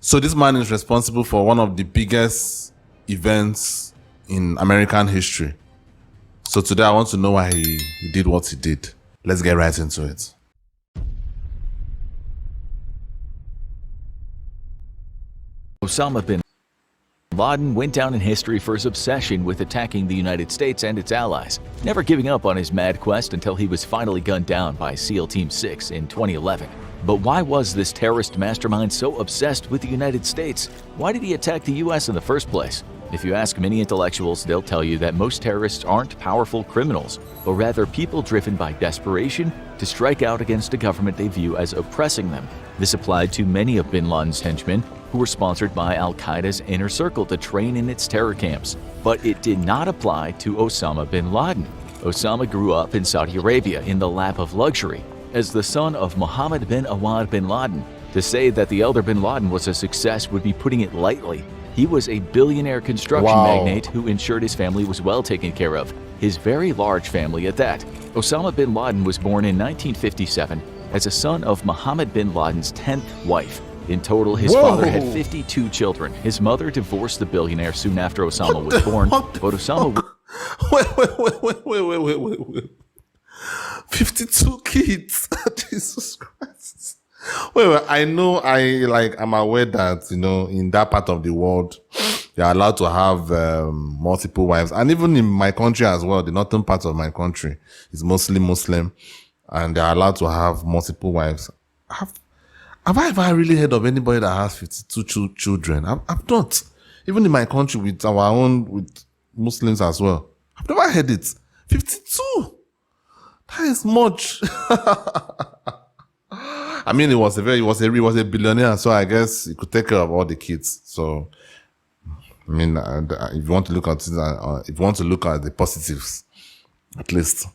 So this man is responsible for one of the biggest events in American history. So today I want to know why he did what he did. Let's get right into it. Osama bin Laden went down in history for his obsession with attacking the United States and its allies, never giving up on his mad quest until he was finally gunned down by SEAL Team 6 in 2011. But why was this terrorist mastermind so obsessed with the United States? Why did he attack the US in the first place? If you ask many intellectuals, they'll tell you that most terrorists aren't powerful criminals, but rather people driven by desperation to strike out against a government they view as oppressing them. This applied to many of bin Laden's henchmen, who were sponsored by Al-Qaeda's inner circle to train in its terror camps. But it did not apply to Osama bin Laden. Osama grew up in Saudi Arabia in the lap of luxury. As the son of Mohammed bin Awad bin Laden, to say that the elder bin Laden was a success would be putting it lightly. He was a billionaire construction magnate who ensured his family was well taken care of, his very large family at that. Osama bin Laden was born in 1957 as a son of Mohammed bin Laden's 10th wife. In total, his father had 52 children. His mother divorced the billionaire soon after Osama was born, but Osama... Wait. 52 kids. Jesus Christ. Wait, I'm aware that, in that part of the world, you're allowed to have multiple wives. And even in my country as well, the northern part of my country is mostly Muslim, and they're allowed to have multiple wives. Have I ever really heard of anybody that has 52 children? I've not. Even in my country with Muslims as well. I've never heard it. 52! That is much. I mean, he was a billionaire, so I guess he could take care of all the kids. So, I mean, if you want to look at the positives, at least.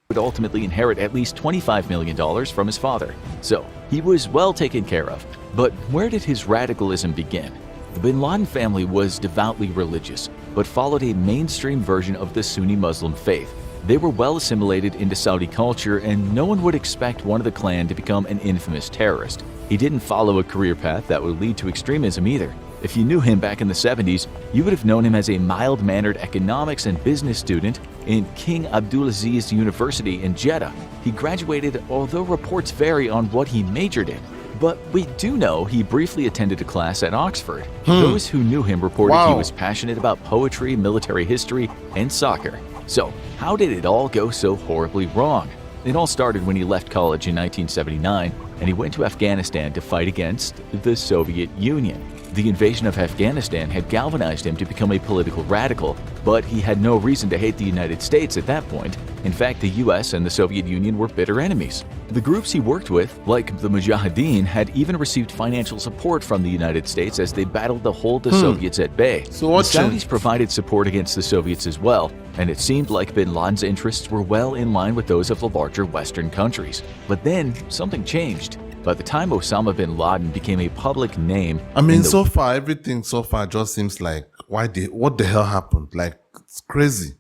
Would ultimately inherit at least $25 million from his father. So, he was well taken care of. But where did his radicalism begin? The bin Laden family was devoutly religious, but followed a mainstream version of the Sunni Muslim faith. They were well assimilated into Saudi culture, and no one would expect one of the clan to become an infamous terrorist. He didn't follow a career path that would lead to extremism either. If you knew him back in the 70s, you would have known him as a mild-mannered economics and business student in King Abdulaziz University in Jeddah. He graduated, although reports vary on what he majored in. But we do know he briefly attended a class at Oxford. Those who knew him reported he was passionate about poetry, military history, and soccer. So, how did it all go so horribly wrong? It all started when he left college in 1979 and he went to Afghanistan to fight against the Soviet Union. The invasion of Afghanistan had galvanized him to become a political radical, but he had no reason to hate the United States at that point. In fact, the US and the Soviet Union were bitter enemies. The groups he worked with, like the Mujahideen, had even received financial support from the United States as they battled to hold the Soviets at bay. So the Saudis provided support against the Soviets as well, and it seemed like bin Laden's interests were well in line with those of the larger Western countries. But then, something changed. By the time Osama bin Laden became a public name... I mean, everything so far just seems like, what the hell happened? Like, it's crazy.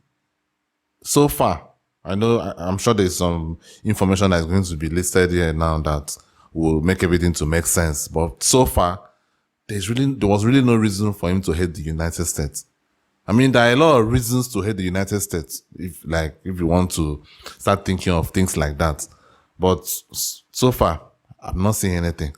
So far. I'm sure there's some information that's going to be listed here now that will make everything to make sense. But so far, there was really no reason for him to hate the United States. I mean, there are a lot of reasons to hate the United States if you want to start thinking of things like that. But so far, I'm not seeing anything.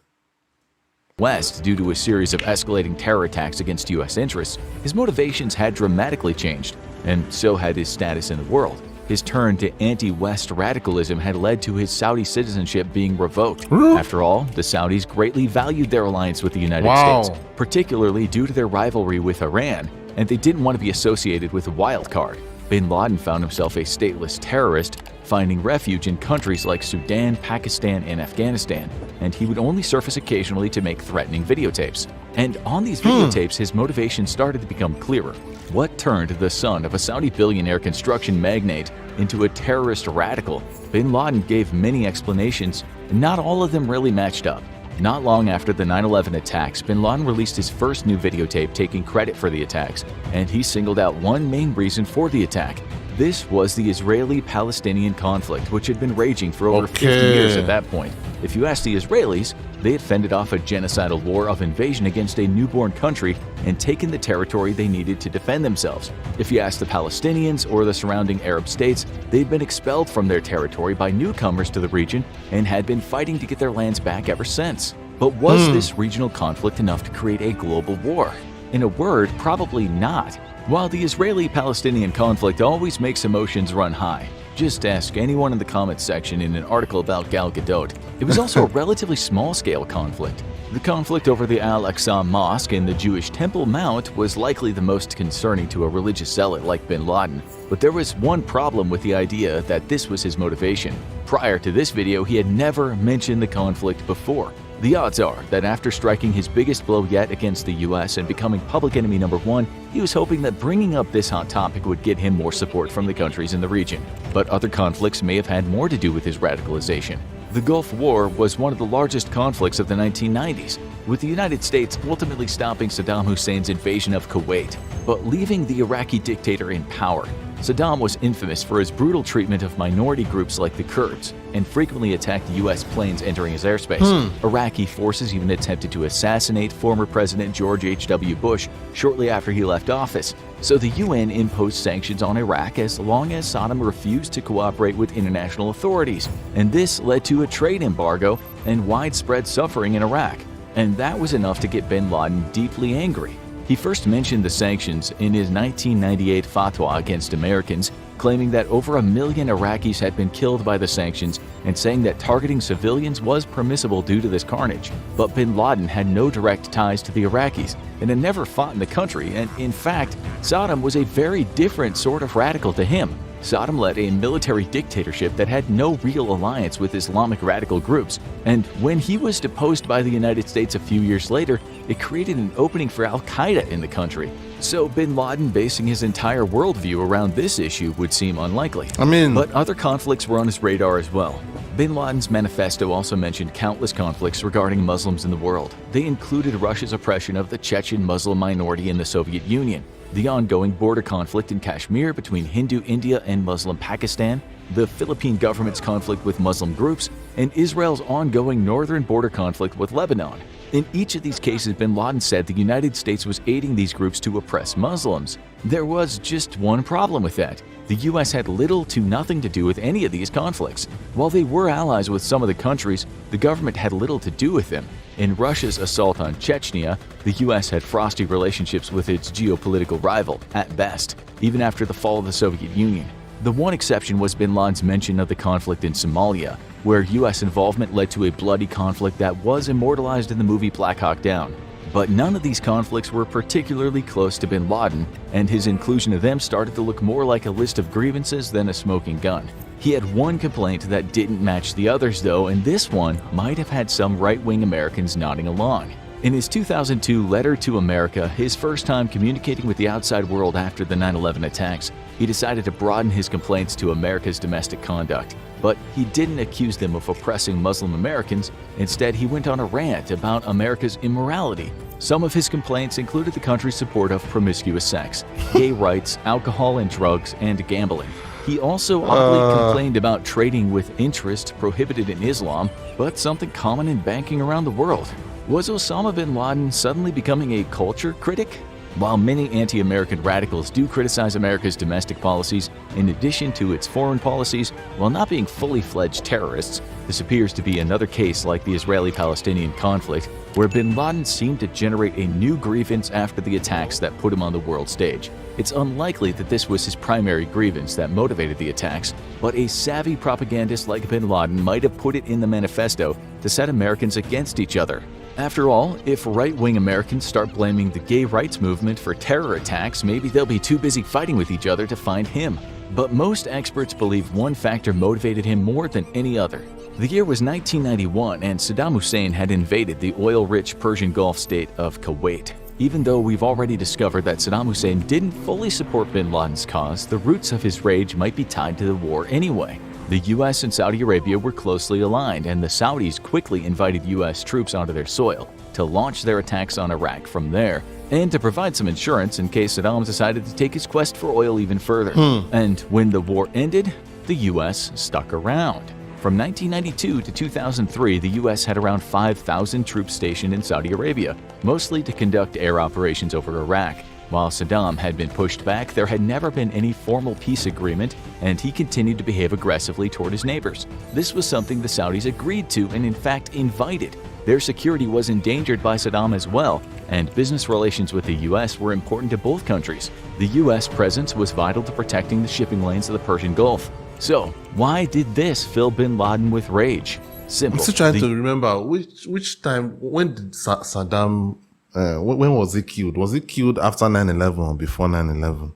West, due to a series of escalating terror attacks against U.S. interests, his motivations had dramatically changed, and so had his status in the world. His turn to anti-West radicalism had led to his Saudi citizenship being revoked. After all, the Saudis greatly valued their alliance with the United States, particularly due to their rivalry with Iran, and they didn't want to be associated with a wild card. Bin Laden found himself a stateless terrorist, finding refuge in countries like Sudan, Pakistan, and Afghanistan, and he would only surface occasionally to make threatening videotapes. And on these videotapes, his motivation started to become clearer. What turned the son of a Saudi billionaire construction magnate into a terrorist radical? Bin Laden gave many explanations, and not all of them really matched up. Not long after the 9/11 attacks, bin Laden released his first new videotape taking credit for the attacks, and he singled out one main reason for the attack. This was the Israeli-Palestinian conflict, which had been raging for over 50 years at that point. If you ask the Israelis, they had fended off a genocidal war of invasion against a newborn country and taken the territory they needed to defend themselves. If you ask the Palestinians or the surrounding Arab states, they'd been expelled from their territory by newcomers to the region and had been fighting to get their lands back ever since. But was this regional conflict enough to create a global war? In a word, probably not. While the Israeli-Palestinian conflict always makes emotions run high, just ask anyone in the comments section in an article about Gal Gadot. It was also a relatively small-scale conflict. The conflict over the Al-Aqsa Mosque and the Jewish Temple Mount was likely the most concerning to a religious zealot like bin Laden, but there was one problem with the idea that this was his motivation. Prior to this video, he had never mentioned the conflict before. The odds are that after striking his biggest blow yet against the US and becoming public enemy number one, he was hoping that bringing up this hot topic would get him more support from the countries in the region. But other conflicts may have had more to do with his radicalization. The Gulf War was one of the largest conflicts of the 1990s, with the United States ultimately stopping Saddam Hussein's invasion of Kuwait, but leaving the Iraqi dictator in power. Saddam was infamous for his brutal treatment of minority groups like the Kurds and frequently attacked U.S. planes entering his airspace. Iraqi forces even attempted to assassinate former President George H.W. Bush shortly after he left office, so the UN imposed sanctions on Iraq as long as Saddam refused to cooperate with international authorities, and this led to a trade embargo and widespread suffering in Iraq. And that was enough to get bin Laden deeply angry. He first mentioned the sanctions in his 1998 fatwa against Americans, claiming that over 1 million Iraqis had been killed by the sanctions and saying that targeting civilians was permissible due to this carnage. But bin Laden had no direct ties to the Iraqis and had never fought in the country, and in fact, Saddam was a very different sort of radical to him. Saddam led a military dictatorship that had no real alliance with Islamic radical groups, and when he was deposed by the United States a few years later, it created an opening for al-Qaeda in the country. So bin Laden basing his entire worldview around this issue would seem unlikely. But other conflicts were on his radar as well. Bin Laden's manifesto also mentioned countless conflicts regarding Muslims in the world. They included Russia's oppression of the Chechen Muslim minority in the Soviet Union, the ongoing border conflict in Kashmir between Hindu India and Muslim Pakistan, the Philippine government's conflict with Muslim groups, and Israel's ongoing northern border conflict with Lebanon. In each of these cases, bin Laden said the United States was aiding these groups to oppress Muslims. There was just one problem with that. The US had little to nothing to do with any of these conflicts. While they were allies with some of the countries, the government had little to do with them. In Russia's assault on Chechnya, the US had frosty relationships with its geopolitical rival, at best, even after the fall of the Soviet Union. The one exception was bin Laden's mention of the conflict in Somalia, where US involvement led to a bloody conflict that was immortalized in the movie Black Hawk Down. But none of these conflicts were particularly close to bin Laden, and his inclusion of them started to look more like a list of grievances than a smoking gun. He had one complaint that didn't match the others though, and this one might have had some right-wing Americans nodding along. In his 2002 Letter to America, his first time communicating with the outside world after the 9/11 attacks, he decided to broaden his complaints to America's domestic conduct. But he didn't accuse them of oppressing Muslim Americans. Instead, he went on a rant about America's immorality. Some of his complaints included the country's support of promiscuous sex, gay rights, alcohol and drugs, and gambling. He also oddly complained about trading with interest prohibited in Islam, but something common in banking around the world. Was Osama bin Laden suddenly becoming a culture critic? While many anti-American radicals do criticize America's domestic policies in addition to its foreign policies, while not being fully fledged terrorists, this appears to be another case like the Israeli-Palestinian conflict, where bin Laden seemed to generate a new grievance after the attacks that put him on the world stage. It's unlikely that this was his primary grievance that motivated the attacks, but a savvy propagandist like bin Laden might have put it in the manifesto to set Americans against each other. After all, if right-wing Americans start blaming the gay rights movement for terror attacks, maybe they'll be too busy fighting with each other to find him. But most experts believe one factor motivated him more than any other. The year was 1991, and Saddam Hussein had invaded the oil-rich Persian Gulf state of Kuwait. Even though we've already discovered that Saddam Hussein didn't fully support bin Laden's cause, the roots of his rage might be tied to the war anyway. The US and Saudi Arabia were closely aligned, and the Saudis quickly invited US troops onto their soil. to launch their attacks on Iraq from there, and to provide some insurance in case Saddam decided to take his quest for oil even further. And when the war ended, the US stuck around. From 1992 to 2003, the US had around 5,000 troops stationed in Saudi Arabia, mostly to conduct air operations over Iraq. While Saddam had been pushed back, there had never been any formal peace agreement, and he continued to behave aggressively toward his neighbors. This was something the Saudis agreed to and in fact invited. Their security was endangered by Saddam as well, and business relations with the US were important to both countries. The US presence was vital to protecting the shipping lanes of the Persian Gulf. So, why did this fill bin Laden with rage? Simple. I'm still trying to remember which time, when did Saddam, when was he killed? Was he killed after 9/11 or before 9/11?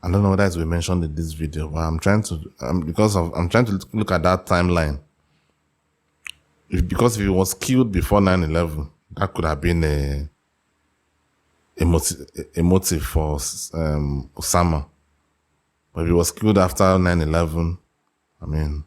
I don't know whether it's been mentioned in this video, but I'm trying to, I'm trying to look at that timeline. Because if he was killed before 9/11, that could have been a motive for Osama. But if he was killed after 9/11, I mean,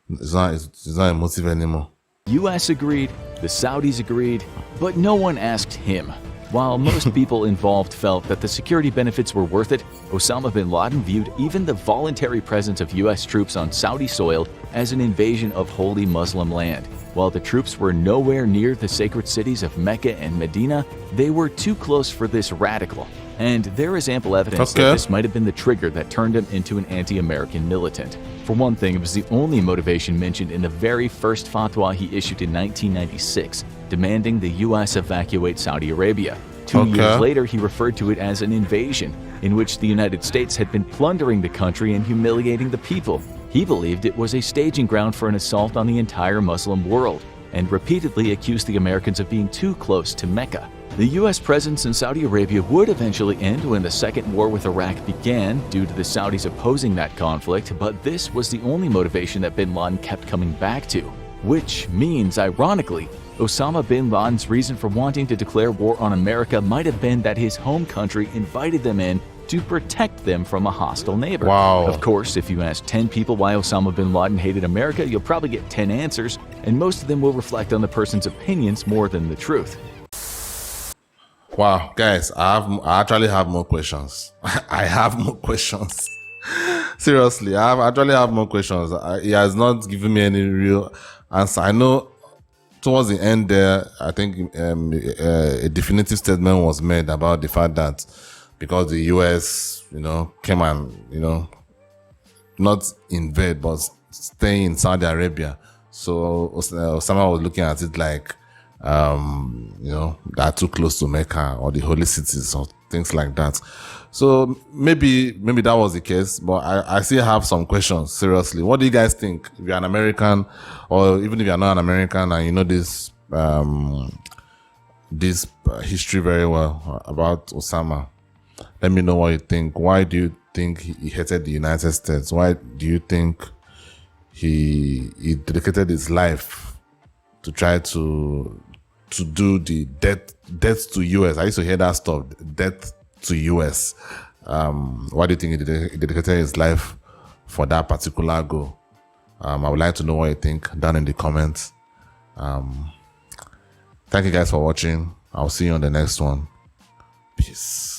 it's not a motive anymore. US agreed, the Saudis agreed, but no one asked him. While most people involved felt that the security benefits were worth it, Osama bin Laden viewed even the voluntary presence of US troops on Saudi soil as an invasion of holy Muslim land. While the troops were nowhere near the sacred cities of Mecca and Medina, they were too close for this radical. And there is ample evidence that this might have been the trigger that turned him into an anti-American militant. For one thing, it was the only motivation mentioned in the very first fatwa he issued in 1996, demanding the US evacuate Saudi Arabia. 2 years later, he referred to it as an invasion, in which the United States had been plundering the country and humiliating the people. He believed it was a staging ground for an assault on the entire Muslim world, and repeatedly accused the Americans of being too close to Mecca. The US presence in Saudi Arabia would eventually end when the Second War with Iraq began due to the Saudis opposing that conflict, but this was the only motivation that bin Laden kept coming back to. Which means, ironically, Osama bin Laden's reason for wanting to declare war on America might have been that his home country invited them in to protect them from a hostile neighbor. Wow. Of course, if you ask 10 people why Osama bin Laden hated America, you'll probably get 10 answers, and most of them will reflect on the person's opinions more than the truth. Wow, guys, I actually have more questions. I have more questions. Seriously, I actually have more questions. He has not given me any real answer. I know towards the end there, I think a definitive statement was made about the fact that because the US, came and, not invade, but stay in Saudi Arabia. So Osama was looking at it like, they are too close to Mecca or the holy cities or things like that. So maybe that was the case, but I still have some questions. Seriously, what do you guys think? If you're an American, or even if you're not an American and you know this history very well about Osama, let me know what you think. Why do you think he hated the United States? Why do you think he dedicated his life to try to do the death to US? I used to hear that stuff, death to US. Why do you think he dedicated his life for that particular goal? I would like to know what you think down in the comments. Thank you guys for watching. I'll see you on the next one. Peace.